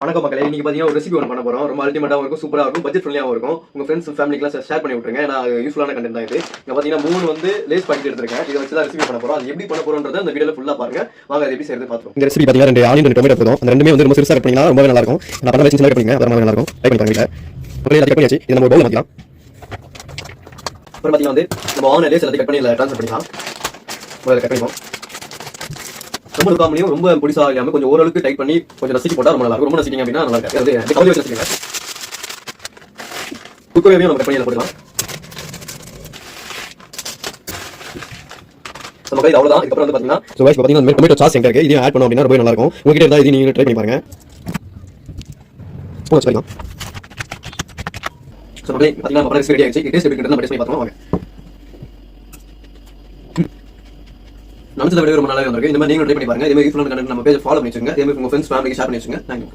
வணக்கம் மக்களே, இன்னைக்கு பாத்தீங்கன்னா ஒரு ரெசிபி ஒன்று பண்ண போறோம். ரொம்ப அல்டிமேட்டாவும் இருக்கும், சூப்பரா இருக்கும், பட்ஜெட் ஃப்ரெண்ட்லியாவும் இருக்கும். உங்க ஃப்ரெண்ட்ஸ் ஃபேமிலிக்குலாம் ஷேர் பண்ணி விட்டுருங்க. நான் யூஸ்ஃபுல்லான கண்டென்ட் தான் இது. இங்க பாத்தீங்கன்னா 3 வந்து லேஸ் பாக்கெட் எடுத்திருக்கேன். இதை வச்சு தான் ரெசிபி பண்ண போறோம். அது எப்படி பண்ண போறோம்ன்றத இந்த வீடியோல ஃபுல்லா பாருங்க. வாங்க அதை எப்படி செய்யறது பாத்துறோம். இந்த ரெசிபி பாத்தீங்கன்னா 2 ஆனியன் 2 டொமேட்டோ போதும். அந்த ரெண்டுமே வந்து ரொம்ப சிறுசா கட் பண்ணீங்கன்னா ரொம்பவே நல்லா இருக்கும். நான் பண்ண சின்ன கட் பண்ணீங்க, அது ரொம்ப நல்லா இருக்கும். ட்ரை பண்ணி பாருங்க. வீட்ல எல்லாத்தையும் கட் பண்ணியாச்சு. இதை நம்ம பவுல் மாத்திக்கலாம். அப்புறம் பாத்தீங்கன்னா வந்து நம்ம ஆனியன் லேஸ் எல்லாத்தையும் கட் பண்ணி ட்ரான்ஸ்ஃபர் பண்ணிக்கலாம். முதல்ல கட் பண்ணிப்போம். ரொம்ப காமலியும் ரொம்ப பொடிசா இல்லாம கொஞ்சம் ஓரளவுக்கு டைட் பண்ணி கொஞ்சம் நசுக்கி போட்டா ரொம்ப நல்லா இருக்கும். ரொம்ப நசுக்கிங்க அப்படின்னா நல்லா இருக்காது. அது கவுரி வச்சு நசுக்கிங்க. குக்கரையும் நம்ம கட் பண்ணி போடலாம். நம்ம கைது அவ்வளவுதான். இதுக்கப்புறம் வந்து பாத்தீங்கன்னா சோ गाइस பாத்தீங்கன்னா இந்த டொமேட்டோ சாஸ் எங்க இருக்கு, இதையும் ஆட் பண்ணோம் அப்படின்னா ரொம்ப நல்லா இருக்கும். உங்ககிட்ட இருந்தா இது நீங்க ட்ரை பண்ணி பாருங்க. ஸ்பூன் வச்சுக்கலாம். சோ அப்படியே பாத்தீங்கன்னா நம்ம ரெசிபி ரெடி ஆயிடுச்சு. டேஸ்ட் எப்படி இருக்குன்னு நம்ம டேஸ்ட் பண்ணி பார்த்தோம். வாங்க. நமக்கு இந்த வீடியோ ரொம்ப நல்லா இருந்திருக்கு. இந்த மாதிரி நீங்களும் ட்ரை பண்ணி பாருங்க. இதே மாதிரி யூஸ்ஃபுல்லான கண்டென்ட் நம்ம பேஜ் ஃபாலோ பண்ணி வச்சுங்க. இதே மாதிரி உங்க ஃப்ரெண்ட்ஸ் ஃபேமிலிக்கு ஷேர் பண்ணி வச்சுங்க. தேங்க்யூ.